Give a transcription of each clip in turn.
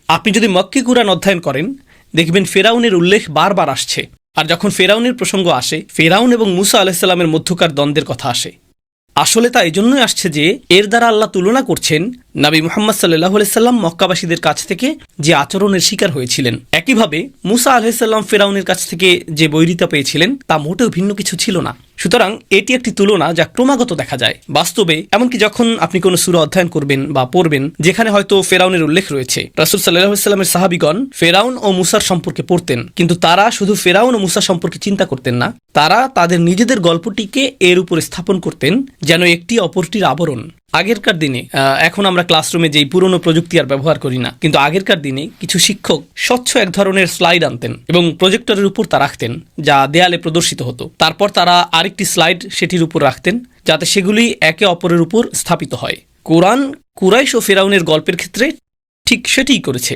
আপনি যদি মক্কি কুরআন অধ্যয়ন করেন দেখবেন ফেরাউনের উল্লেখ বারবার আসছে। আর যখন ফেরাউনের প্রসঙ্গ আসে, ফেরাউন এবং মুসা আলাইহিসসালামের মধ্যকার দ্বন্দ্বের কথা আসে। আসলে তা এজন্যই আসছে যে এর দ্বারা আল্লাহ তুলনা করছেন নবী মুহাম্মদ সাল্লাল্লাহু আলাইহি সাল্লাম মক্কাবাসীদের কাছ থেকে যে আচরণের শিকার হয়েছিলেন, একইভাবে মুসা আলাইহিস সালাম ফেরাউনের কাছ থেকে যে বৈরিতা পেয়েছিলেন তা মোটেও ভিন্ন কিছু ছিল না। সুতরাং এটি একটি তুলনা যা ক্রমাগত দেখা যায় বাস্তবে। এমনকি যখন আপনি কোনো সূরা অধ্যয়ন করবেন বা পড়বেন যেখানে হয়তো ফেরাউনের উল্লেখ রয়েছে, রাসূল সাল্লাল্লাহু আলাইহি সাল্লামের সাহাবীগণ ফেরাউন ও মুসার সম্পর্কে পড়তেন, কিন্তু তারা শুধু ফেরাউন ও মুসা সম্পর্কে চিন্তা করতেন না, তারা তাদের নিজেদের গল্পটিকে এর উপর স্থাপন করতেন যেন একটি অপরটির আবরণ। আগেরকার দিনে, এখন আমরা ক্লাসরুমে যেই পুরনো প্রযুক্তি আর ব্যবহার করি না, কিন্তু আগেরকার দিনে কিছু শিক্ষক স্বচ্ছ এক ধরনের স্লাইড আনতেন এবং প্রজেক্টরের উপর তা রাখতেন যা দেয়ালে প্রদর্শিত হতো। তারপর তারা আরেকটি স্লাইড সেটির উপর রাখতেন যাতে সেগুলি একে অপরের উপর স্থাপিত হয়। কোরআন কুরাইশ ও ফেরাউনের গল্পের ক্ষেত্রে ঠিক সেটিই করেছে।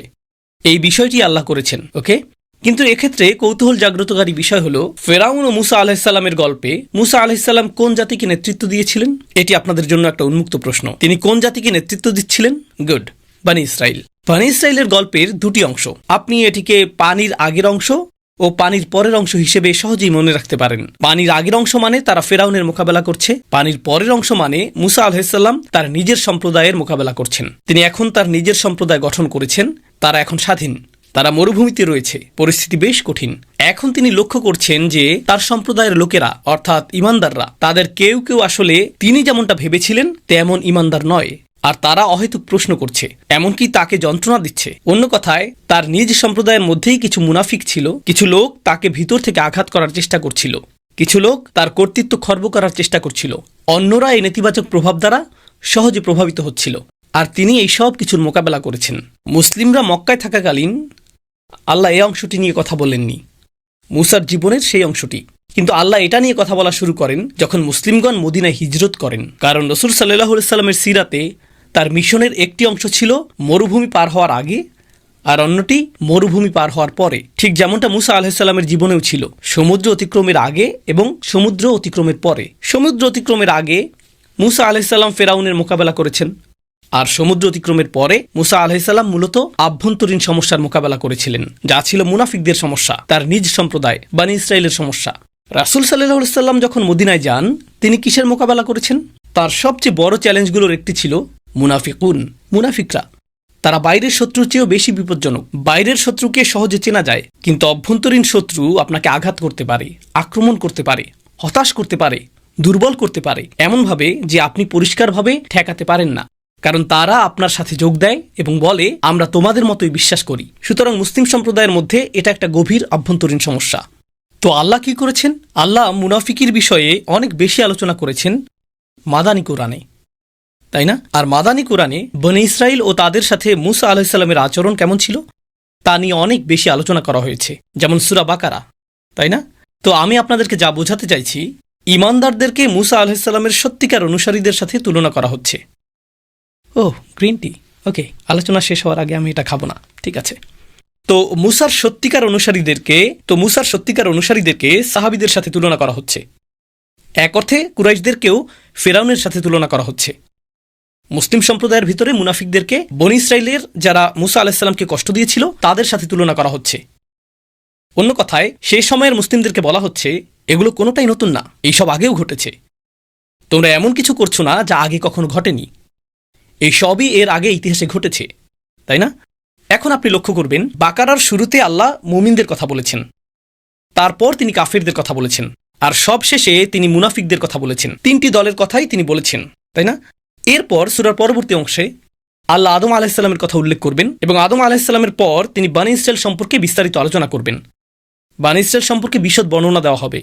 এই বিষয়টি আল্লাহ করেছেন, ওকে। কিন্তু এক্ষেত্রে কৌতূহল জাগ্রতকারী বিষয় হলো ফেরাউন ও মুসা আলাইহিসসালামের গল্পে মুসা আলাইহিসসালাম কোন জাতিকে নেতৃত্ব দিয়েছিলেন? এটি আপনাদের জন্য একটা উন্মুক্ত প্রশ্ন। তিনি কোন জাতিকে নেতৃত্ব দিচ্ছিলেন? গুড, বনি ইসরাইল। বনি ইসরাইলের গল্পের দুটি অংশ। আপনি এটিকে পানির আগের অংশ ও পানির পরের অংশ হিসেবে সহজেই মনে রাখতে পারেন। পানির আগের অংশ মানে তারা ফেরাউনের মোকাবেলা করছে, পানির পরের অংশ মানে মুসা আলাইহিসসালাম তার নিজের সম্প্রদায়ের মোকাবেলা করছেন। তিনি এখন তার নিজের সম্প্রদায় গঠন করেছেন, তারা এখন স্বাধীন, তারা মরুভূমিতে রয়েছে, পরিস্থিতি বেশ কঠিন। এখন তিনি লক্ষ্য করছেন যে তার সম্প্রদায়ের লোকেরা অর্থাৎ ইমানদাররা, তাদের কেউ কেউ আসলে তিনি যেমনটা ভেবেছিলেন তেমন ইমানদার নয়, আর তারা অহেতুক প্রশ্ন করছে, এমনকি তাকে যন্ত্রণা দিচ্ছে। অন্য কথায় তার নিজ সম্প্রদায়ের মধ্যেই কিছু মুনাফিক ছিল, কিছু লোক তাকে ভিতর থেকে আঘাত করার চেষ্টা করছিল, কিছু লোক তার কর্তৃত্ব খর্ব করার চেষ্টা করছিল, অন্যরা এই নেতিবাচক প্রভাব দ্বারা সহজে প্রভাবিত হচ্ছিল, আর তিনি এই সব কিছুর মোকাবেলা করেছেন। মুসলিমরা মক্কায় থাকাকালীন আল্লাহ এই অংশটি নিয়ে কথা বলেননি, মুসার জীবনের সেই অংশটি। কিন্তু আল্লাহ এটা নিয়ে কথা বলা শুরু করেন যখন মুসলিমগণ মদিনায় হিজরত করেন। কারণ রাসূল সাল্লাল্লাহু আলাইহি সাল্লামের সিরাতে তার মিশনের একটি অংশ ছিল মরুভূমি পার হওয়ার আগে আর অন্যটি মরুভূমি পার হওয়ার পরে। ঠিক যেমনটা মুসা আলাইহিস সালামের জীবনেও ছিল, সমুদ্র অতিক্রমের আগে এবং সমুদ্র অতিক্রমের পরে। সমুদ্র অতিক্রমের আগে মুসা আলাইহিস সালাম ফেরাউনের মোকাবেলা করেছেন, আর সমুদ্র অতিক্রমের পরে মুসা আলাইহিসসালাম মূলত আভ্যন্তরীণ সমস্যার মোকাবেলা করেছিলেন, যা ছিল মুনাফিকদের সমস্যা, তার নিজ সম্প্রদায় বনি ইসরাইলের সমস্যা। রাসূল সাল্লাল্লাহু আলাইহি সাল্লাম যখন মদিনায় যান, তিনি কিসের মোকাবেলা করেছেন? তার সবচেয়ে বড় চ্যালেঞ্জগুলোর একটি ছিল মুনাফিকুন, মুনাফিকরা। তারা বাইরের শত্রুর চেয়েও বেশি বিপজ্জনক। বাইরের শত্রুকে সহজে চেনা যায়, কিন্তু অভ্যন্তরীণ শত্রু আপনাকে আঘাত করতে পারে, আক্রমণ করতে পারে, হতাশ করতে পারে, দুর্বল করতে পারে, এমনভাবে যে আপনি পরিষ্কারভাবে ঠেকাতে পারেন না। কারণ তারা আপনার সাথে যোগ দেয় এবং বলে, আমরা তোমাদের মতোই বিশ্বাস করি। সুতরাং মুসলিম সম্প্রদায়ের মধ্যে এটা একটা গভীর আভ্যন্তরীণ সমস্যা। তো আল্লাহ কি করেছেন? আল্লাহ মুনাফিকির বিষয়ে অনেক বেশি আলোচনা করেছেন মাদানী কোরআনে, তাই না? আর মাদানী কোরআনে বনি ইসরাইল ও তাদের সাথে মুসা আলাইহিস সালামের আচরণ কেমন ছিল তা নিয়ে অনেক বেশি আলোচনা করা হয়েছে, যেমন সূরা বাকারা, তাই না? তো আমি আপনাদেরকে যা বোঝাতে চাইছি, ইমানদারদেরকে মুসা আলাইহিস সালামের সত্যিকার অনুসারীদের সাথে তুলনা করা হচ্ছে। ও গ্রিন টি, ওকে, আলোচনা শেষ হওয়ার আগে আমি এটা খাবো না, ঠিক আছে। তো মুসার সত্যিকার অনুসারীদেরকে সাহাবীদের সাথে তুলনা করা হচ্ছে। এক অর্থে কুরাইশদেরকেও ফেরাউনের সাথে তুলনা করা হচ্ছে। মুসলিম সম্প্রদায়ের ভিতরে মুনাফিকদেরকে বনি ইসরাইলের যারা মুসা আলাইহিস সালামকে কষ্ট দিয়েছিল তাদের সাথে তুলনা করা হচ্ছে। অন্য কথায় সেই সময়ের মুসলিমদেরকে বলা হচ্ছে, এগুলো কোনোটাই নতুন না, এইসব আগেও ঘটেছে। তোমরা এমন কিছু করছো না যা আগে কখনো ঘটেনি, এই সবই এর আগে ইতিহাসে ঘটেছে, তাই না? এখন আপনি লক্ষ্য করবেন, বাকারার শুরুতে আল্লাহ মুমিনদের কথা বলেছেন, তারপর তিনি কাফেরদের কথা বলেছেন, আর সবশেষে তিনি মুনাফিকদের কথা বলেছেন। তিনটি দলের কথাই তিনি বলেছেন, তাই না? এরপর সূরার পরবর্তী অংশে আল্লাহ আদম আলাইহিস সালামের কথা উল্লেখ করবেন এবং আদম আলাইহিস সালামের পর তিনি বনি ইসরাইল সম্পর্কে বিস্তারিত আলোচনা করবেন। বনি ইসরাইল সম্পর্কে বিশদ বর্ণনা দেওয়া হবে।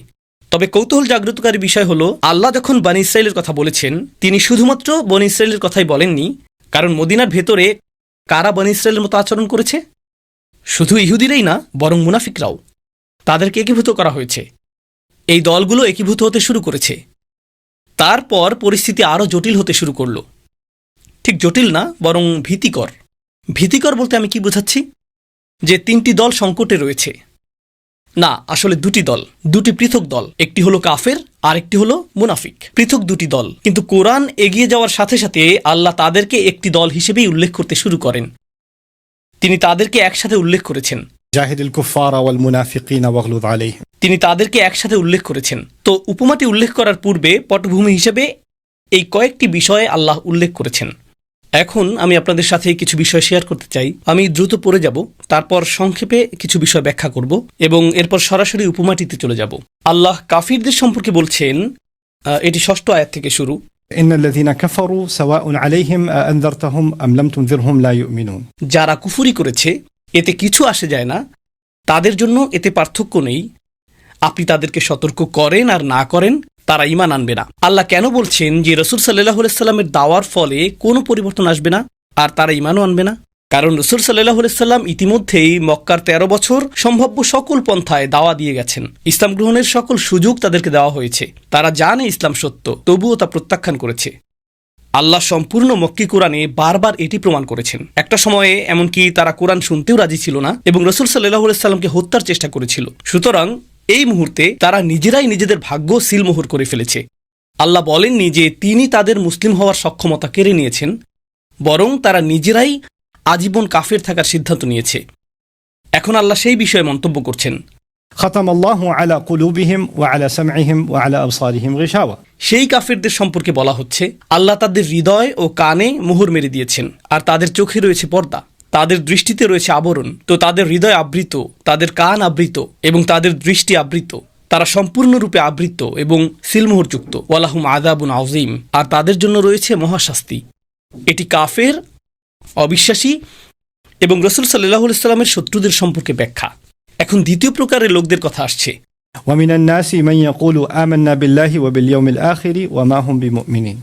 তবে কৌতূহল জাগ্রতকারী বিষয় হলো, আল্লাহ যখন বনি ইসরাইলের কথা বলেছেন, তিনি শুধুমাত্র বনি ইসরাইলের কথাই বলেননি, কারণ মদিনার ভেতরে কারা বনি ইসরাইলের মতো আচরণ করেছে? শুধু ইহুদিরাই না, বরং মুনাফিকরাও। তাদেরকে একীভূত করা হয়েছে, এই দলগুলো একীভূত হতে শুরু করেছে। তারপর পরিস্থিতি আরও জটিল হতে শুরু করল। ঠিক জটিল না, বরং ভীতিকর। ভীতিকর বলতে আমি কি বোঝাচ্ছি? যে তিনটি দল সংকটে রয়েছে। না, আসলে দুটি দল, দুটি পৃথক দল। একটি হলো কাফের আর একটি হলো মুনাফিক। পৃথক দুটি দল, কিন্তু কোরআন এগিয়ে যাওয়ার সাথে সাথে আল্লাহ তাদেরকে একটি দল হিসেবেই উল্লেখ করতে শুরু করেন। তিনি তাদেরকে একসাথে উল্লেখ করেছেন। جاهد الكفار والمنافقين واغلظ عليهم. তিনি তাদেরকে একসাথে উল্লেখ করেছেন। তো উপমাটি উল্লেখ করার পূর্বে পটভূমি হিসেবে এই কয়েকটি বিষয়ে আল্লাহ উল্লেখ করেছেন। এখন আমি আপনাদের সাথে কিছু বিষয় শেয়ার করতে চাই। আমি দ্রুত পড়ে যাব, তারপর সংক্ষেপে কিছু বিষয় ব্যাখ্যা করব এবং এরপর সরাসরি উপমাটিতে চলে যাব। আল্লাহ কাফিরদের সম্পর্কে বলছেন, এটি 6ষ্ঠ আয়াত থেকে শুরু। إن الذين كفروا سواء عليهم أنذرتهم أم لم تنذرهم لا يؤمنون. যারা কুফরি করেছে এতে কিছু আসে যায় না, তাদের জন্য এতে পার্থক্য নেই। আপনি তাদেরকে সতর্ক করেন আর না করেন, তারা ঈমান আনবে না। আল্লাহ কেন বলছেন যে রাসূল সাল্লাল্লাহু আলাইহি সাল্লামের দাওয়ার ফলে কোনো পরিবর্তন আসবে না আর তারা ঈমানও আনবে না? কারণ রাসূল সাল্লাল্লাহু আলাইহি সাল্লাম ইতিমধ্যেই মক্কার 13 বছর সম্ভাব্য সকল পন্থায় দাওয়া দিয়ে গেছেন। ইসলাম গ্রহণের সকল সুযোগ তাদেরকে দেওয়া হয়েছে। তারা জানে ইসলাম সত্য, তবুও তা প্রত্যাখ্যান করেছে। আল্লাহ সম্পূর্ণ মক্কি কোরআনে বারবার এটি প্রমাণ করেছেন। একটা সময়ে এমনকি তারা কোরআন শুনতেও রাজি ছিল না এবং রাসূল সাল্লাল্লাহু আলাইহি সাল্লামকে হত্যার চেষ্টা করেছিল। সুতরাং এই মুহূর্তে তারা নিজেরাই নিজেদের ভাগ্য সিলমোহর করে ফেলেছে। আল্লাহ বলেননি যে তিনি তাদের মুসলিম হওয়ার সক্ষমতা কেড়ে নিয়েছেন, বরং তারা নিজেরাই আজীবন কাফের থাকার সিদ্ধান্ত নিয়েছে। এখন আল্লাহ সেই বিষয়ে মন্তব্য করছেন, ختم الله على قلوبهم وعلى سمعهم وعلى أبصارهم غشاوة. সেই কাফেরদের সম্পর্কে বলা হচ্ছে আল্লাহ তাদের হৃদয় ও কানে মোহর মেরে দিয়েছেন আর তাদের চোখে রয়েছে পর্দা, তাদের দৃষ্টিতে রয়েছে আবরণ। তো তাদের হৃদয় আবৃত, তাদের কান আবৃত এবং তাদের দৃষ্টি আবৃত। তারা সম্পূর্ণরূপে আবৃত এবং সিলমোহরযুক্ত। ওয়ালাহুম আযাবুন আযীম, আর তাদের জন্য রয়েছে মহাশাস্তি। এটি কাফের, অবিশ্বাসী এবং রাসূল সাল্লাল্লাহু আলাইহি সাল্লামের শত্রুদের সম্পর্কে ব্যাখ্যা। এখন দ্বিতীয় প্রকারের লোকদের কথা আসছে। ومن الناس من يقول آمنا بالله وباليوم الآخر وما هم بمؤمنين.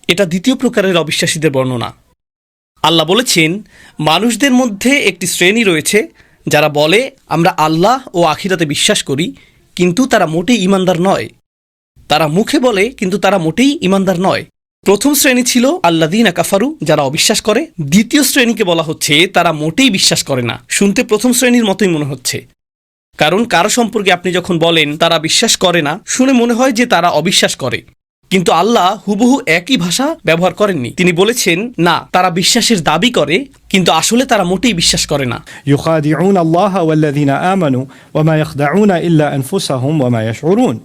এটা দ্বিতীয় প্রকারের অবিশ্বাসীদের বর্ণনা। আল্লাহ বলেছেন, মানুষদের মধ্যে একটি শ্রেণী রয়েছে যারা বলে আমরা আল্লাহ ও আখিরাতে বিশ্বাস করি, কিন্তু তারা মোটেই ঈমানদার নয়। তারা মুখে বলে কিন্তু তারা মোটেই ঈমানদার নয়। প্রথম শ্রেণী ছিল আল্লাযীনা কাফারু, যারা অবিশ্বাস করে। দ্বিতীয় শ্রেণীকে বলা হচ্ছে তারা মোটেই বিশ্বাস করে না। শুনতে প্রথম শ্রেণীর মতোই মনে হচ্ছে, কারণ কারো সম্পর্কে আপনি যখন বলেন তারা বিশ্বাস করে না, শুনে মনে হয় যে তারা অবিশ্বাস করে। কিন্তু আল্লাহ হুবহু একই ভাষা ব্যবহার করেননি। তিনি বলেছেন না, তারা বিশ্বাসের দাবি করে কিন্তু আসলে তারা মোটেই বিশ্বাস করে না। يخادعون الله والذين آمنوا وما يخدعون إلا أنفسهم وما يشعرون.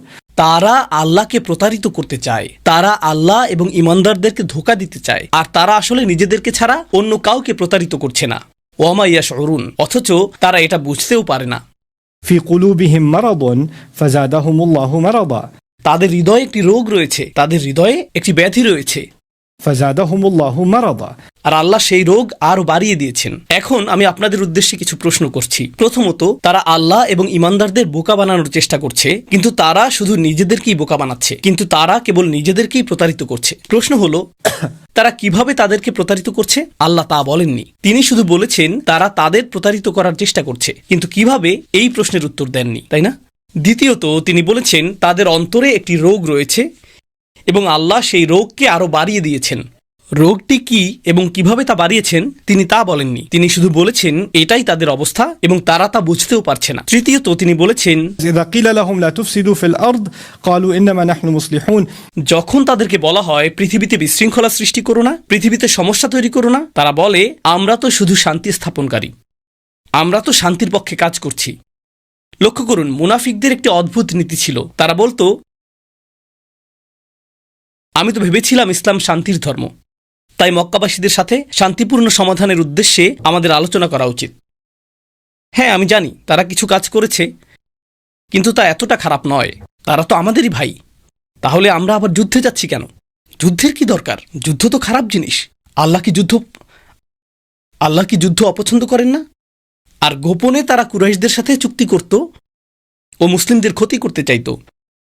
তারা আল্লাহকে প্রতারিত করতে চায়, তারা আল্লাহ এবং ঈমানদারদেরকে ধোঁকা দিতে চায়, আর তারা আসলে নিজেদেরকে ছাড়া অন্য কাউকে প্রতারিত করছে না। ওয়ামা ইয়াশউরুন, অথচ তারা এটা বুঝতেও পারে না। في قلوبهم مرض فزادهم الله مرضا. তাদের হৃদয়ে একটি রোগ রয়েছে, তাদের হৃদয়ে একটি ব্যাধি রয়েছে, فزادهم الله مرضا. আর আল্লাহ সেই রোগ আরো বাড়িয়ে দিয়েছেন। এখন আমি আপনাদের উদ্দেশ্যে কিছু প্রশ্ন করছি। প্রথমত, তারা আল্লাহ এবং ঈমানদারদের বোকা বানানোর চেষ্টা করছে, কিন্তু তারা শুধু নিজেদেরকেই বোকা বানাচ্ছে, কিন্তু তারা কেবল নিজেদেরকেই প্রতারিত করছে। প্রশ্ন হলো, তারা কিভাবে তাদেরকে প্রতারিত করছে? আল্লাহ তা বলেননি। তিনি শুধু বলেছেন তারা তাদের প্রতারিত করার চেষ্টা করছে, কিন্তু কিভাবে, এই প্রশ্নের উত্তর দেননি, তাই না? দ্বিতীয়ত, তিনি বলেছেন তাদের অন্তরে একটি রোগ রয়েছে এবং আল্লাহ সেই রোগকে আরো বাড়িয়ে দিয়েছেন। রোগটি কি এবং কিভাবে তা বাড়িয়েছেন তিনি তা বলেননি। তিনি শুধু বলেছেন এটাই তাদের অবস্থা এবং তারা তা বুঝতেও পারছে না। তৃতীয়ত, তিনি বলেছেন إذا قيل لهم لا تفسدوا في الأرض قالوا إنما نحن مصلحون. যখন তাদেরকে বলা হয় পৃথিবীতে বিশৃঙ্খলা সৃষ্টি করো না, পৃথিবীতে সমস্যা তৈরি করো না, তারা বলে আমরা তো শুধু শান্তি স্থাপনকারী, আমরা তো শান্তির পক্ষে কাজ করছি। লক্ষ্য করুন, মুনাফিকদের একটি অদ্ভুত নীতি ছিল। তারা বলতো আমি তো ভেবেছিলাম ইসলাম শান্তির ধর্ম, তাই মক্কাবাসীদের সাথে শান্তিপূর্ণ সমাধানের উদ্দেশ্যে আমাদের আলোচনা করা উচিত। হ্যাঁ, আমি জানি তারা কিছু কাজ করেছে, কিন্তু তা এতটা খারাপ নয়। তারা তো আমাদেরই ভাই, তাহলে আমরা আবার যুদ্ধে যাচ্ছি কেন? যুদ্ধের কি দরকার? যুদ্ধ তো খারাপ জিনিস। আল্লাহ কি যুদ্ধ অপছন্দ করেন না? আর গোপনে তারা কুরাইশদের সাথে চুক্তি করত ও মুসলিমদের ক্ষতি করতে চাইত।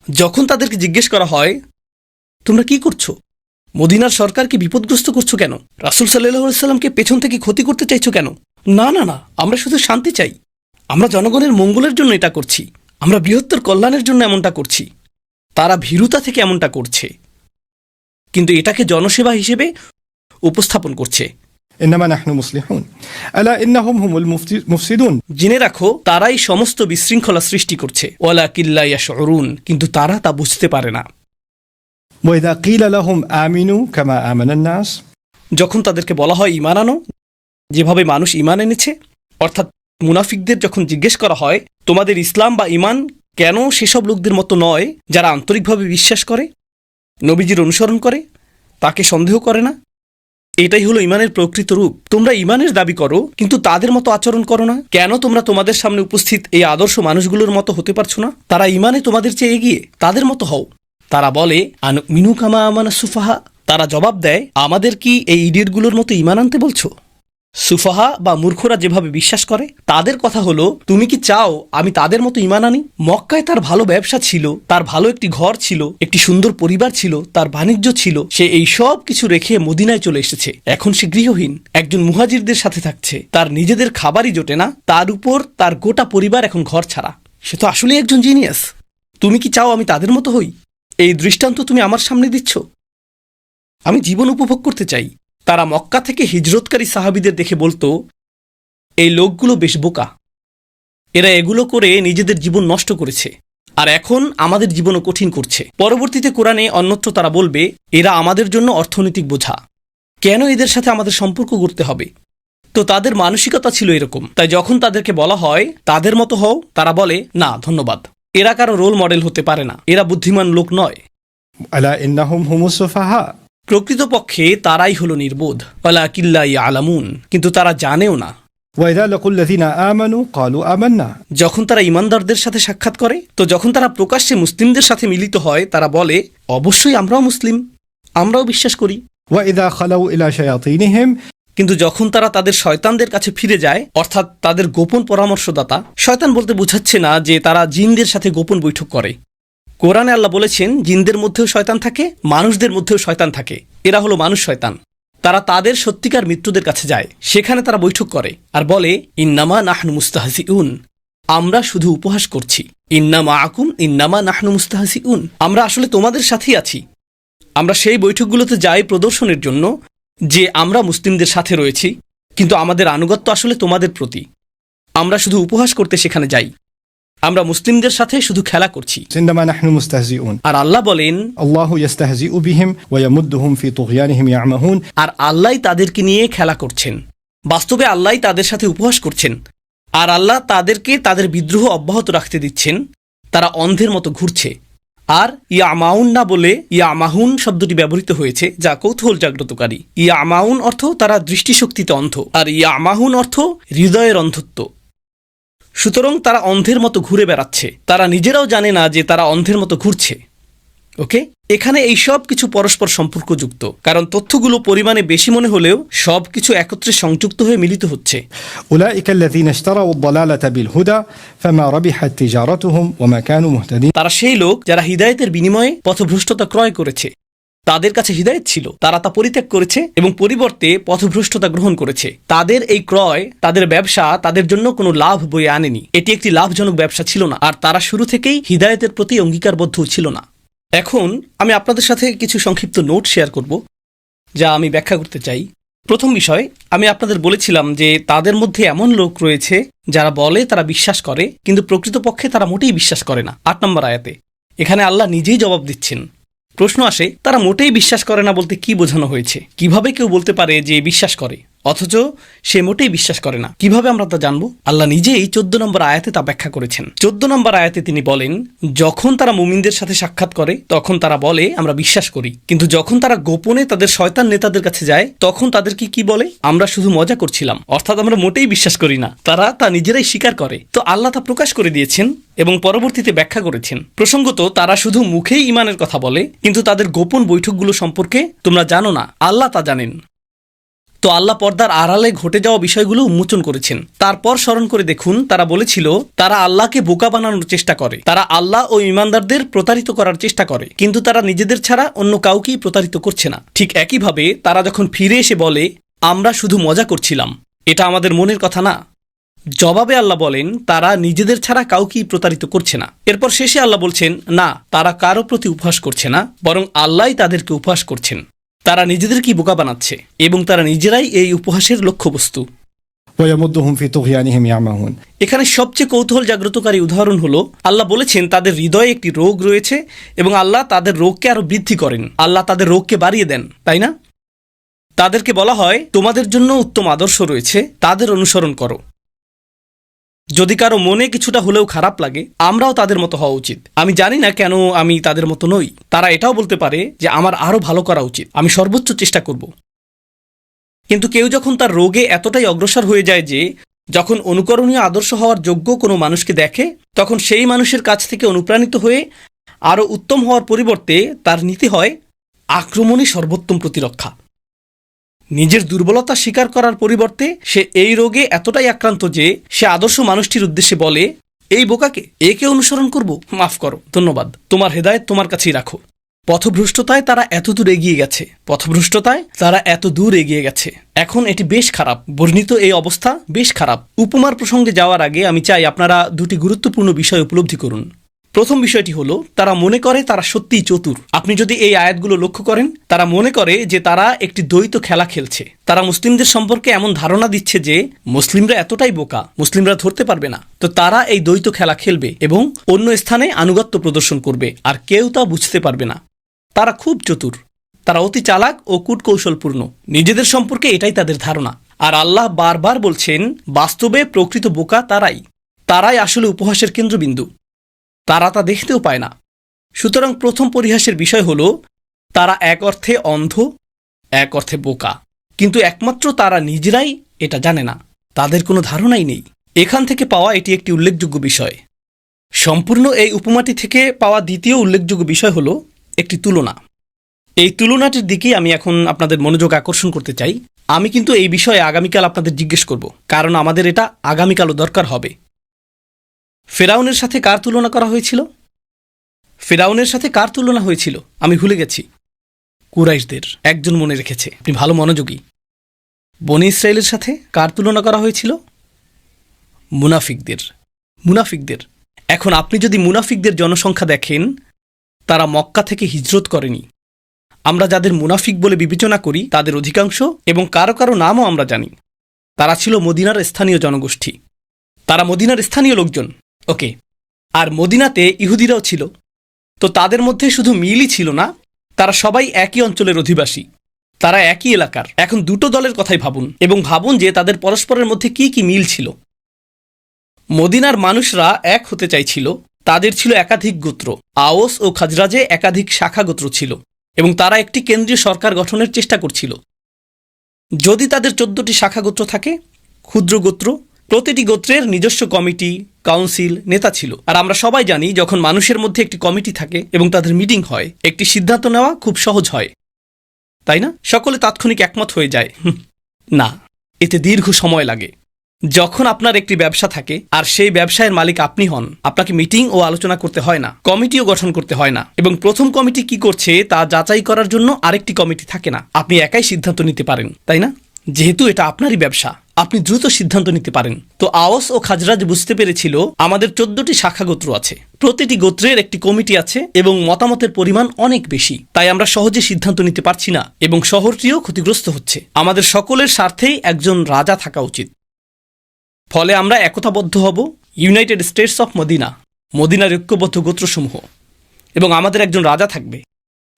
যখন তাদেরকে জিজ্ঞেস করা হয় তোমরা কি করছো, মদিনার সরকারকে বিপদগ্রস্ত করছো কেন, রাসূল সাল্লাল্লাহু আলাইহি সাল্লামকে পেছন থেকে ক্ষতি করতে চাইছো কেন? না না না, আমরা শুধু শান্তি চাই, আমরা জনগণের মঙ্গলের জন্য এটা করছি, আমরা বৃহত্তর কল্যাণের জন্য এমনটা করছি। তারা ভীরুতা থেকে এমনটা করছে, কিন্তু এটাকে জনসেবা হিসেবে উপস্থাপন করছে। إنما نحن مصلحون ألا إنهم هم المفسدون. জেনে রাখো, তারাই সমস্ত বিশৃঙ্খলা সৃষ্টি করছে। ওয়ালাকিন লা ইয়াশউরুন, কিন্তু তারা তা বুঝতে পারে না। وإذا قيل لهم آمنوا كما آمن الناس. যখন তাদেরকে বলা হয় ঈমান আনো যেভাবে মানুষ ঈমান এনেছে। অর্থাৎ মুনাফিকদের যখন জিজ্ঞেস করা হয় তোমাদের ইসলাম বা ঈমান কেন সেসব লোকদের মতো নয় যারা আন্তরিকভাবে বিশ্বাস করে, নবীজির অনুসরণ করে, তাকে সন্দেহ করে না, এটাই হলো ঈমানের প্রকৃত রূপ। তোমরা ঈমানের দাবি করো কিন্তু তাদের মতো আচরণ করো না। কেন তোমরা তোমাদের সামনে উপস্থিত এই আদর্শ মানুষগুলোর মতো হতে পারছো না? তারা ঈমানে তোমাদের চেয়ে এগিয়ে, তাদের মতো হও। তারা বলে আনুমিনু কামা আমানা সুফাহা। তারা জবাব দেয় আমাদের কি এই ইডিয়টগুলোর মতো ঈমান আনতে বলছো? সুফাহা বা মূর্খরা যেভাবে বিশ্বাস করে তাদের কথা হলো তুমি কি চাও আমি তাদের মতো ঈমান আনি? মক্কায় তার ভালো ব্যবসা ছিল, তার ভালো একটি ঘর ছিল, একটি সুন্দর পরিবার ছিল, তার বাণিজ্য ছিল, সে এই সব কিছু রেখে মদিনায় চলে এসেছে। এখন সে গৃহহীন, একজন মুহাজিরদের সাথে থাকছে, তার নিজেদের খাবারই জোটে না, তার উপর তার গোটা পরিবার এখন ঘর ছাড়া। সে তো আসলে একজন জিনিয়াস। তুমি কি চাও আমি তাদের মতো হই? এই দৃষ্টান্ত তুমি আমার সামনে দিচ্ছ? আমি জীবন উপভোগ করতে চাই। তারা মক্কা থেকে হিজরতকারী সাহাবীদের দেখে বলতো এই লোকগুলো বেশ বোকা, এরা এগুলো করে নিজেদের জীবন নষ্ট করেছে আর এখন আমাদের জীবনও কঠিন করছে। পরবর্তীতে কোরআনে অন্যত্র তারা বলবে এরা আমাদের জন্য অর্থনৈতিক বোঝা, কেন এদের সাথে আমাদের সম্পর্ক করতে হবে? তো তাদের মানসিকতা ছিল এরকম। তাই যখন তাদেরকে বলা হয় তাদের মতো হও, তারা বলে না ধন্যবাদ, এরা কারো রোল মডেল হতে পারে না, এরা বুদ্ধিমান লোক নয়। ألا إنهم هم السفهاء প্রকৃতপক্ষে তারাই হলো নির্বোধ। ওয়ালাকিল্লা ইয়ালামুন, কিন্তু তারা জানেও না। وإذا لقوا الذين آمنوا قالوا آمنا যখন তারা ইমানদারদের সাথে সাক্ষাৎ করে, তো যখন তারা প্রকাশ্যে মুসলিমদের সাথে মিলিত হয় তারা বলে অবশ্যই আমরাও মুসলিম, আমরাও বিশ্বাস করি। وإذا خلوا إلى شياطينهم কিন্তু যখন তারা তাদের শয়তানদের কাছে ফিরে যায়, অর্থাৎ তাদের গোপন পরামর্শদাতা, শয়তান বলতে বোঝাচ্ছে না যে তারা জিনদের সাথে গোপন বৈঠক করে। কোরআনে আল্লাহ বলেছেন জিনদের মধ্যেও শয়তান থাকে, মানুষদের মধ্যেও শয়তান থাকে, এরা হলো মানুষ শয়তান। তারা তাদের সত্যিকার মিত্রদের কাছে যায়, সেখানে তারা বৈঠক করে আর বলে ইন্নামা নাহনু মুস্তাহজিউন, আমরা শুধু উপহাস করছি। ইন্নামা আকুম ইন্নামা নাহনু মুস্তাহজিউন, আমরা আসলে তোমাদের সাথেই আছি। আমরা সেই বৈঠকগুলোতে যাই প্রদর্শনের জন্য যে আমরা মুসলিমদের সাথে রয়েছি, কিন্তু আমাদের আনুগত্য আসলে তোমাদের প্রতি। আমরা শুধু উপহাস করতে সেখানে যাই, আমরা মুসলিমদের সাথে শুধু খেলা করছি। إنما نحن مستهزئون আর আল্লাহ বলেন الله يستهزئ بهم ويمدهم في طغيانهم يعمهون আর আল্লাহ তাদেরকে নিয়ে খেলা করছেন। বাস্তবে আল্লাহ তাদের সাথে উপহাস করছেন আর আল্লাহ তাদেরকে তাদের বিদ্রোহ অব্যাহত রাখতে দিচ্ছেন। তারা অন্ধের মতো ঘুরছে। আর ইয়ামাউন না বলে ইয়ামাহুন শব্দটি ব্যবহৃত হয়েছে, যা কৌতূহল জাগ্রতকারী। ইয়ামাউন অর্থ তারা দৃষ্টিশক্তিতে অন্ধ, আর ইয়ামাহুন অর্থ হৃদয়ের অন্ধত্ব। সুতরাং তারা অন্ধের মতো ঘুরে বেড়াচ্ছে, তারা নিজেরাও জানে না যে তারা অন্ধের মতো ঘুরছে। ওকে, এখানে এই সব কিছু পরস্পর সম্পর্কযুক্ত, কারণ তথ্যগুলো পরিমাণে বেশি মনে হলেও সব কিছু একত্রে সংযুক্ত হয়ে মিলিত হচ্ছে। أولئك الذين اشتروا الضلالة بالهدى فما ربحت تجارتهم وما كانوا مهتدين তারা সেই লোক যারা হিদায়েতের বিনিময়ে পথভ্রষ্টতা ক্রয় করেছে। তাদের কাছে হিদায়েত ছিল, তারা তা পরিত্যাগ করেছে এবং পরিবর্তে পথভ্রষ্টতা গ্রহণ করেছে। তাদের এই ক্রয়, তাদের ব্যবসা তাদের জন্য কোনো লাভ বয়ে আনেনি। এটি একটি লাভজনক ব্যবসা ছিল না, আর তারা শুরু থেকেই হিদায়েতের প্রতি অঙ্গীকারবদ্ধ ছিল না। এখন আমি আপনাদের সাথে কিছু সংক্ষিপ্ত নোট শেয়ার করব, যা আমি ব্যাখ্যা করতে চাই। প্রথম বিষয়, আমি আপনাদের বলেছিলাম যে তাদের মধ্যে এমন লোক রয়েছে যারা বলে তারা বিশ্বাস করে, কিন্তু প্রকৃতপক্ষে তারা মোটেই বিশ্বাস করে না। 8 নম্বর আয়াতে এখানে আল্লাহ নিজেই জবাব দিচ্ছেন। প্রশ্ন আসে তারা মোটেই বিশ্বাস করে না বলতে কি বোঝানো হয়েছে? কিভাবে কেউ বলতে পারে যে বিশ্বাস করে অথচ সে মোটেই বিশ্বাস করে না? কিভাবে আমরা তা জানবো? আল্লাহ নিজেই 14 নম্বর আয়াতে তা ব্যাখ্যা করেছেন। 14 নম্বর আয়াতে তিনি বলেন যখন তারা মুমিনদের সাথে সাক্ষাৎ করে তখন তারা বলে আমরা বিশ্বাস করি, কিন্তু যখন তারা গোপনে তাদের শয়তান নেতাদের কাছে যায় তখন তাদেরকে কি বলে? আমরা শুধু মজা করছিলাম, অর্থাৎ আমরা মোটেই বিশ্বাস করি না। তারা তা নিজেরাই স্বীকার করে। তো আল্লাহ তা প্রকাশ করে দিয়েছেন এবং পরবর্তীতে ব্যাখ্যা করেছেন। প্রসঙ্গত তারা শুধু মুখেই ঈমানের কথা বলে, কিন্তু তাদের গোপন বৈঠকগুলো সম্পর্কে তোমরা জানো না, আল্লাহ তা জানেন। তো আল্লাহ পর্দার আড়ালে ঘটে যাওয়া বিষয়গুলো উন্মোচন করেছেন। তারপর স্মরণ করে দেখুন, তারা বলেছিল তারা আল্লাহকে বোকা বানানোর চেষ্টা করে, তারা আল্লাহ ও ঈমানদারদের প্রতারিত করার চেষ্টা করে, কিন্তু তারা নিজেদের ছাড়া অন্য কাউকেই প্রতারিত করছে না। ঠিক একইভাবে তারা যখন ফিরে এসে বলে আমরা শুধু মজা করছিলাম, এটা আমাদের মনের কথা না, জবাবে আল্লাহ বলেন তারা নিজেদের ছাড়া কাউকেই প্রতারিত করছে না। এরপর শেষে আল্লাহ বলছেন না, তারা কারো প্রতি উপহাস করছে না, বরং আল্লাহই তাদেরকে উপহাস করছেন। তারা নিজেদেরকেই বোকা বানাচ্ছে এবং তারা নিজেরাই এই উপহাসের লক্ষ্যবস্তু। ويمدهم في طغيانهم يعمهون এখানে সবচেয়ে কৌতূহল জাগ্রতকারী উদাহরণ হলো আল্লাহ বলেছেন তাদের হৃদয়ে একটি রোগ রয়েছে এবং আল্লাহ তাদের রোগকে আরো বৃদ্ধি করেন। আল্লাহ তাদের রোগকে বাড়িয়ে দেন, তাই না? তাদেরকে বলা হয় তোমাদের জন্য উত্তম আদর্শ রয়েছে, তাদের অনুসরণ করো। যদি কারো মনে কিছুটা হলেও খারাপ লাগে, আমরাও তাদের মতো হওয়া উচিত। আমি জানি না কেন আমি তাদের মতো নই। তারা এটাও বলতে পারে যে আমার আরো ভালো করা উচিত, আমি সর্বোচ্চ চেষ্টা করব। কিন্তু কেউ যখন তার রোগে এতটাই অগ্রসর হয়ে যায় যে যখন অনুকরণীয় আদর্শ হওয়ার যোগ্য কোনো মানুষকে দেখে, তখন সেই মানুষের কাছ থেকে অনুপ্রাণিত হয়ে আরও উত্তম হওয়ার পরিবর্তে তার নীতি হয় আক্রমণই সর্বোত্তম প্রতিরক্ষা। নিজের দুর্বলতা স্বীকার করার পরিবর্তে সে এই রোগে এতটাই আক্রান্ত যে সে আদর্শ মানুষটির উদ্দেশ্যে বলে, এই বোকাকে, একে অনুসরণ করব? মাফ করো, ধন্যবাদ, তোমার হেদায়েত তোমার কাছেই রাখো। পথভ্রষ্টতায় তারা এত দূর এগিয়ে গেছে। এখন এটি বেশ খারাপ। বর্ণিত এই অবস্থা বেশ খারাপ। উপমার প্রসঙ্গে যাওয়ার আগে আমি চাই আপনারা দুটি গুরুত্বপূর্ণ বিষয় উপলব্ধি করুন। প্রথম বিষয়টি হলো, তারা মনে করে তারা সত্যিই চতুর। আপনি যদি এই আয়াতগুলো লক্ষ্য করেন, তারা মনে করে যে তারা একটি দ্বৈত খেলা খেলছে। তারা মুসলিমদের সম্পর্কে এমন ধারণা দিচ্ছে যে মুসলিমরা এতটাই বোকা, মুসলিমরা ধরতে পারবে না। তো তারা এই দ্বৈত খেলা খেলবে এবং অন্য স্থানে আনুগত্য প্রদর্শন করবে, আর কেউ তা বুঝতে পারবে না। তারা খুব চতুর, তারা অতি চালাক ও কূটকৌশলপূর্ণ। নিজেদের সম্পর্কে এটাই তাদের ধারণা। আর আল্লাহ বারবার বলছেন, বাস্তবে প্রকৃত বোকা তারাই আসলে উপহাসের কেন্দ্রবিন্দু। তারা তা দেখতেও পায় না। সুতরাং প্রথম পরিহাসের বিষয় হল, তারা এক অর্থে অন্ধ, এক অর্থে বোকা, কিন্তু একমাত্র তারা নিজেরাই এটা জানে না, তাদের কোনো ধারণাই নেই। এখান থেকে পাওয়া এটি একটি উল্লেখযোগ্য বিষয়। সম্পূর্ণ এই উপমাটি থেকে পাওয়া দ্বিতীয় উল্লেখযোগ্য বিষয় হল একটি তুলনা। এই তুলনাটির দিকেই আমি এখন আপনাদের মনোযোগ আকর্ষণ করতে চাই। আমি কিন্তু এই বিষয়ে আগামীকাল আপনাদের জিজ্ঞেস করব, কারণ আমাদের এটা আগামীকালও দরকার হবে। ফেরাউনের সাথে কার তুলনা করা হয়েছিল? ফেরাউনের সাথে কার তুলনা হয়েছিল? আমি ভুলে গেছি। কুরাইশদের। একজন মনে রেখেছে, আপনি ভালো মনোযোগী। বনি ইসরায়েলের সাথে কার তুলনা করা হয়েছিল? মুনাফিকদের। এখন আপনি যদি মুনাফিকদের জনসংখ্যা দেখেন, তারা মক্কা থেকে হিজরত করেনি। আমরা যাদের মুনাফিক বলে বিবেচনা করি তাদের অধিকাংশ, এবং কারো কারো নামও আমরা জানি, তারা ছিল মদিনার স্থানীয় জনগোষ্ঠী। তারা মদিনার স্থানীয় লোকজন। ওকে, আর মদিনাতে ইহুদিরাও ছিল। তো তাদের মধ্যে শুধু মিলই ছিল না, তারা সবাই একই অঞ্চলের অধিবাসী, তারা একই এলাকার। এখন দুটো দলের কথাই ভাবুন, এবং ভাবুন যে তাদের পরস্পরের মধ্যে কি কি মিল ছিল। মদিনার মানুষরা এক হতে চাইছিল। তাদের ছিল একাধিক গোত্র। আওস ও খাজরাজে একাধিক শাখা গোত্র ছিল, এবং তারা একটি কেন্দ্রীয় সরকার গঠনের চেষ্টা করছিল। যদি তাদের 14টি শাখা গোত্র থাকে, ক্ষুদ্র গোত্র, প্রতিটি গোত্রের নিজস্ব কমিটি, কাউন্সিল, নেতা ছিল। আর আমরা সবাই জানি, যখন মানুষের মধ্যে একটি কমিটি থাকে এবং তাদের মিটিং হয়, একটি সিদ্ধান্ত নেওয়া খুব সহজ হয়, তাই না? সকলে তাৎক্ষণিক একমত হয়ে যায়। না, এতে দীর্ঘ সময় লাগে। যখন আপনার একটি ব্যবসা থাকে আর সেই ব্যবসায়ের মালিক আপনি হন, আপনাকে মিটিং ও আলোচনা করতে হয় না, কমিটিও গঠন করতে হয় না, এবং প্রথম কমিটি কি করছে তা যাচাই করার জন্য আরেকটি কমিটি থাকে না। আপনি একাই সিদ্ধান্ত নিতে পারেন, তাই না? যেহেতু এটা আপনারই ব্যবসা, আপনি দ্রুত সিদ্ধান্ত নিতে পারেন। তো আওস ও খাজরাজ বুঝতে পেরেছিল, আমাদের 14টি শাখা গোত্র আছে, প্রতিটি গোত্রের একটি কমিটি আছে, এবং মতামতের পরিমাণ অনেক বেশি। তাই আমরা সহজে সিদ্ধান্ত নিতে পারছি না, এবং শহরটিও ক্ষতিগ্রস্ত হচ্ছে। আমাদের সকলের স্বার্থেই একজন রাজা থাকা উচিত। ফলে আমরা একতাবদ্ধ হব, ইউনাইটেড স্টেটস অফ মদিনার ঐক্যবদ্ধ গোত্রসমূহ, এবং আমাদের একজন রাজা থাকবে।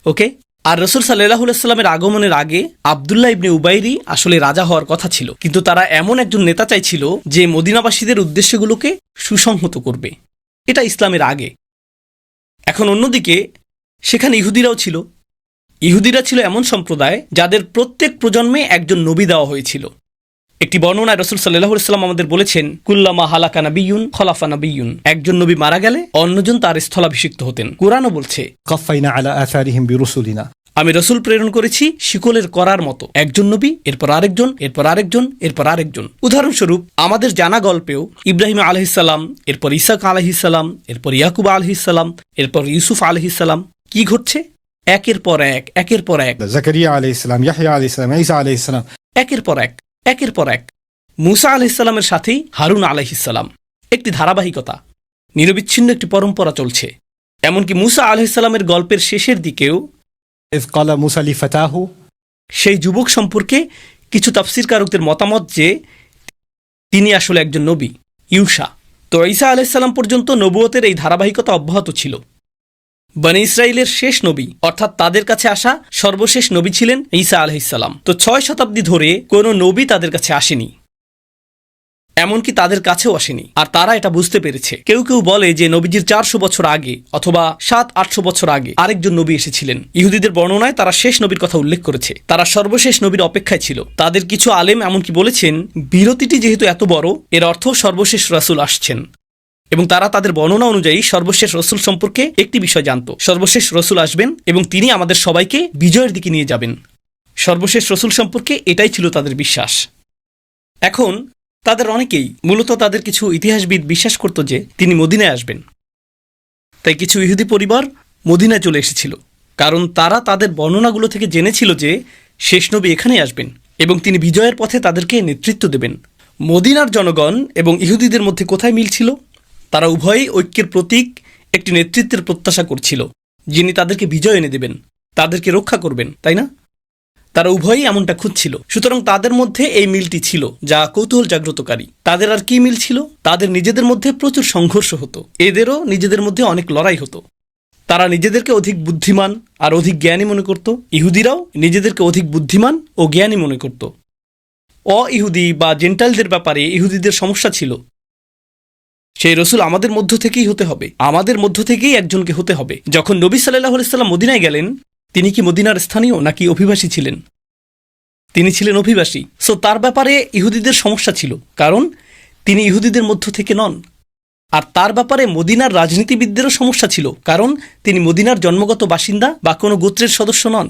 ওকে? আর রাসূল সাল্লাল্লাহু আলাইহি ওয়াসাল্লামের আগমনের আগে আব্দুল্লাহ ইবনে উবাইরি আসলে রাজা হওয়ার কথা ছিল, কিন্তু তারা এমন একজন নেতা চাইছিল যে মদিনাবাসীদের উদ্দেশ্যগুলোকে সুসংহত করবে। এটা ইসলামের আগে। এখন অন্যদিকে সেখানে ইহুদিরাও ছিল। ইহুদিরা ছিল এমন সম্প্রদায় যাদের প্রত্যেক প্রজন্মে একজন নবী দেওয়া হয়েছিল। একটি বর্ণনায় রাসূল সাল্লাল্লাহু আলাইহি ওয়াসাল্লাম আমাদের বলেছেন, কুল্লামা হালাকা নাবিয়্যুন খলাফা নাবিয়্যুন। একজন নবী মারা গেলে অন্যজন তার স্থলাভিষিক্ত হতেন। কুরআনও বলছে, قفينا على آثارهم برسلنا। আমি রাসূল প্রেরণ করেছি শিকলের করার মতো, একজন নবী, এরপর আরেকজন, এরপর আরেকজন, এরপর আরেকজন। উদাহরণস্বরূপ আমাদের জানা গল্পেও ইব্রাহিম আলাইহিস সালাম, এরপর ইসাক আলাইহিস সালাম, এরপর ইয়াকুব আলাইহিস সালাম, এরপর ইউসুফ আলাইহিস সালাম। কি ঘটছে? একের পর এক زكريا عليه السلام، يحيى عليه السلام، عيسى عليه السلام। একের পর এক মুসা আলাইহিস সালামের সাথেই হারুন আলাইহিস সালাম। একটি ধারাবাহিকতা, নিরবিচ্ছিন্ন একটি পরম্পরা চলছে। এমনকি মুসা আলাইহিস সালামের গল্পের শেষের দিকেও إذ قال موسى لفتاه। সেই যুবক সম্পর্কে কিছু তাফসীরকারকদের মতামত যে তিনি আসলে একজন নবী, ইউশা। তো ঈসা আলাইহিস সালাম পর্যন্ত নবুয়তের এই ধারাবাহিকতা অব্যাহত ছিল। বনী ইসরায়েলের শেষ নবী অর্থাৎ তাদের কাছে আসা সর্বশেষ নবী ছিলেন ঈসা আলাইহিসসালাম। তো 6 শতাব্দী ধরে কোনো নবী তাদের কাছে আসেনি, এমনকি তাদের কাছেও আসেনি। আর তারা এটা বুঝতে পেরেছে। কেউ কেউ বলে যে নবীজির 400 বছর আগে অথবা 700-800 বছর আগে আরেকজন নবী এসেছিলেন। ইহুদিদের বর্ণনায় তারা শেষ নবীর কথা উল্লেখ করেছে, তারা সর্বশেষ নবীর অপেক্ষায় ছিল। তাদের কিছু আলেম এমনকি বলেছেন বিরতিটি যেহেতু এত বড়, এর অর্থ সর্বশেষ রাসূল আসছেন। এবং তারা তাদের বর্ণনা অনুযায়ী সর্বশেষ রসুল সম্পর্কে একটি বিষয় জানত, সর্বশেষ রসুল আসবেন এবং তিনি আমাদের সবাইকে বিজয়ের দিকে নিয়ে যাবেন। সর্বশেষ রসুল সম্পর্কে এটাই ছিল তাদের বিশ্বাস। এখন তাদের অনেকেই, মূলত তাদের কিছু ইতিহাসবিদ বিশ্বাস করত যে তিনি মদিনায় আসবেন। তাই কিছু ইহুদি পরিবার মদিনায় চলে এসেছিল, কারণ তারা তাদের বর্ণনাগুলো থেকে জেনেছিল যে শেষ নবী এখানেই আসবেন এবং তিনি বিজয়ের পথে তাদেরকে নেতৃত্ব দেবেন। মদিনার জনগণ এবং ইহুদিদের মধ্যে কোথায় মিল ছিল? তারা উভয়ই ঐক্যের প্রতীক, একটি নেতৃত্বের প্রত্যাশা করছিল যিনি তাদেরকে বিজয় এনে দেবেন, তাদেরকে রক্ষা করবেন, তাই না? তারা উভয়ই এমনটা খুঁজছিল। সুতরাং তাদের মধ্যে এই মিলটি ছিল যা কৌতূহল জাগ্রতকারী। তাদের আর কি মিল ছিল? তাদের নিজেদের মধ্যে প্রচুর সংঘর্ষ হতো, এদেরও নিজেদের মধ্যে অনেক লড়াই হতো। তারা নিজেদেরকে অধিক বুদ্ধিমান আর অধিক জ্ঞানী মনে করত, ইহুদিরাও নিজেদেরকে অধিক বুদ্ধিমান ও জ্ঞানী মনে করত। ইহুদি বা জেন্টাইলদের ব্যাপারে ইহুদিদের সমস্যা ছিল, সেই রসুল আমাদের মধ্য থেকেই হতে হবে, আমাদের মধ্য থেকেই একজনকে হতে হবে। যখন নবী সাল্লাল্লাহু আলাইহি সাল্লাম মদিনায় গেলেন, তিনি কি মদিনার স্থানীয় নাকি অভিবাসী ছিলেন? তিনি ছিলেন অভিবাসী। সো তার ব্যাপারে ইহুদিদের সমস্যা ছিল, কারণ তিনি ইহুদিদের মধ্য থেকে নন। আর তার ব্যাপারে মদিনার রাজনীতিবিদদেরও সমস্যা ছিল, কারণ তিনি মদিনার জন্মগত বাসিন্দা বা কোনো গোত্রের সদস্য নন।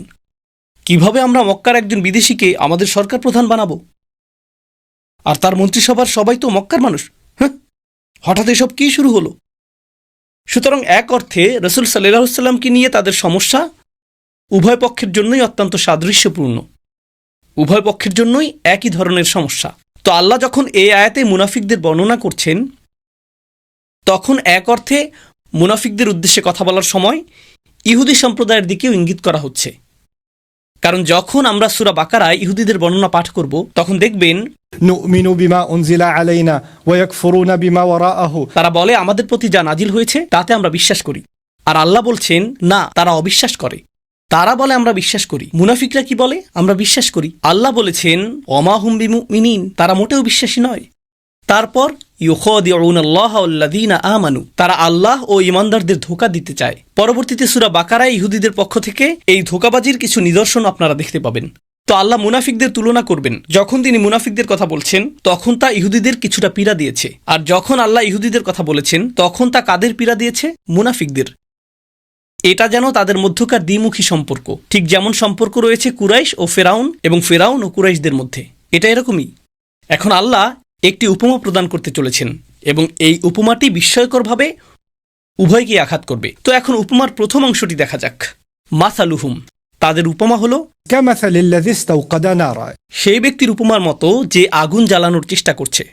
কিভাবে আমরা মক্কার একজন বিদেশিকে আমাদের সরকার প্রধান বানাবো? আর তার মন্ত্রিসভার সবাই তো মক্কার মানুষ। হঠাৎ এসব কি শুরু হলো? সুতরাং এক অর্থে রাসূল সাল্লাল্লাহু আলাইহি সাল্লামকে নিয়ে তাদের সমস্যা উভয় পক্ষের জন্যই অত্যন্ত সাদৃশ্যপূর্ণ, উভয় পক্ষের জন্যই একই ধরনের সমস্যা। তো আল্লাহ যখন এই আয়াতে মুনাফিকদের বর্ণনা করছেন, তখন এক অর্থে মুনাফিকদের উদ্দেশ্যে কথা বলার সময় ইহুদি সম্প্রদায়ের দিকেও ইঙ্গিত করা হচ্ছে। কারণ যখন আমরা সূরা বাকারায় ইহুদিদের বর্ণনা পাঠ করব, তখন দেখবেন نؤمن بما أنزل علينا ويكفرون بما وراءه তারা বলে আমাদের প্রতি যা নাজিল হয়েছে তাতে আমরা বিশ্বাস করি। আর আল্লাহ বলছেন না, তারা অবিশ্বাস করে। তারা বলে আমরা বিশ্বাস করি। মুনাফিকরা কি বলে? আমরা বিশ্বাস করি। আল্লাহ বলেছেন ওমা হুম বিমুমিনিন, তারা মোটেও বিশ্বাসী নয়। তারপর ইউখাদিউনাল্লাহা ওয়াল্লাযীনা আমানু, তারা আল্লাহ ও ঈমানদারদের ধোঁকা দিতে চায়। পরবর্তীতে সূরা বাকারায় ইহুদিদের পক্ষ থেকে এই ধোঁকাবাজির কিছু নিদর্শন আপনারা দেখতে পাবেন। তো আল্লাহ মুনাফিকদের তুলনা করবেন। যখন তিনি মুনাফিকদের কথা বলছেন, তখন তা ইহুদিদের কিছুটা পীড়া দিয়েছে। আর যখন আল্লাহ ইহুদিদের কথা বলেছেন, তখন তা কাদের পীড়া দিয়েছে? মুনাফিকদের। এটা যেন তাদের মধ্যকার দ্বিমুখী সম্পর্ক, ঠিক যেমন সম্পর্ক রয়েছে কুরাইশ ও ফেরাউন এবং ফেরাউন ও কুরাইশদের মধ্যে। এটা এরকমই। এখন আল্লাহ একটি উপমা প্রদান করতে চলেছেন এবং এই উপমাটি বিস্ময়করভাবে উভয়কে আঘাত করবে। তো এখন উপমার প্রথম অংশটি দেখা যাক। মাসালুহুম, তাদের উপমা হলো كمثل الذي استوقد نارا সেই ব্যক্তির উপমার মতো যে আগুন জ্বালানোর চেষ্টা করছে।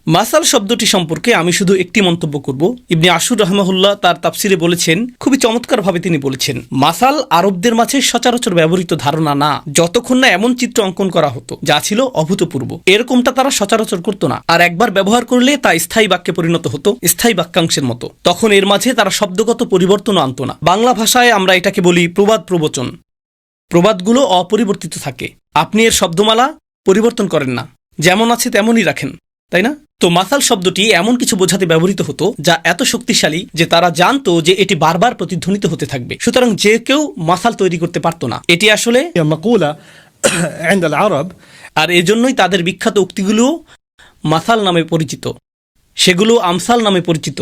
মাসাল শব্দটি সম্পর্কে আমি শুধু একটি মন্তব্য করব। ইবনে আশুর রাহমাহুল্লাহ তার তাফসিরে বলেছেন, খুবই চমৎকারভাবে তিনি বলেছেন, মাসাল আরবদের মাঝে সচরাচর ব্যবহৃত ধারণা না, যতক্ষণ না এমন চিত্র অঙ্কন করা হতো যা ছিল অভূতপূর্ব। এরকমটা তারা সচরাচর করতো না। আর একবার ব্যবহার করলে তা স্থায়ী বাক্যে পরিণত হতো, স্থায়ী বাক্যাংশের মতো। তখন এর মাঝে তারা শব্দগত পরিবর্তনও আনতো না। বাংলা ভাষায় আমরা এটাকে বলি প্রবাদ প্রবচন। প্রবাদগুলো অপরিবর্তিত থাকে, আপনি এর শব্দমালা পরিবর্তন করেন না, যেমন আছে তেমনই রাখেন, তাই না? তো মাসাল শব্দটি এমন কিছু বোঝাতে ব্যবহৃত হতো যা এত শক্তিশালী যে তারা জানতো যে এটি বারবার প্রতিধ্বনিত হতে থাকবে। সুতরাং যে কেউ মাসাল তৈরি করতে পারত না। এটি আসলে هي مقولة عند العرب আর এজন্যই তাদের বিখ্যাত উক্তিগুলো মাসাল নামে পরিচিত, সেগুলো আমসাল নামে পরিচিত।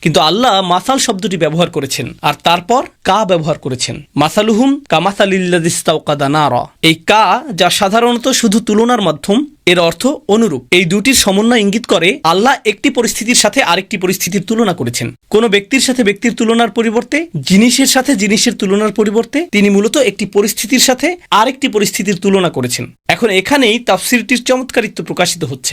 কিন্তু আল্লাহ মাসাল শব্দটি ব্যবহার করেছেন আর তারপর কা ব্যবহার করেছেন। মাসালুহুম কামাসালিল্লাযী ইসতাওকাদা নারা, এই কা যা সাধারণত শুধু তুলনার মাধ্যম, এর অর্থ অনুরূপ। এই দুটির সমন্বয় ইঙ্গিত করে আল্লাহ একটি পরিস্থিতির সাথে আরেকটি পরিস্থিতির তুলনা করেছেন। কোনো ব্যক্তির সাথে ব্যক্তির তুলনার পরিবর্তে, জিনিসের সাথে জিনিসের তুলনার পরিবর্তে তিনি মূলত একটি পরিস্থিতির সাথে আরেকটি পরিস্থিতির তুলনা করেছেন। এখন এখানেই তাফসীরটির চমৎকারিত্ব প্রকাশিত হচ্ছে।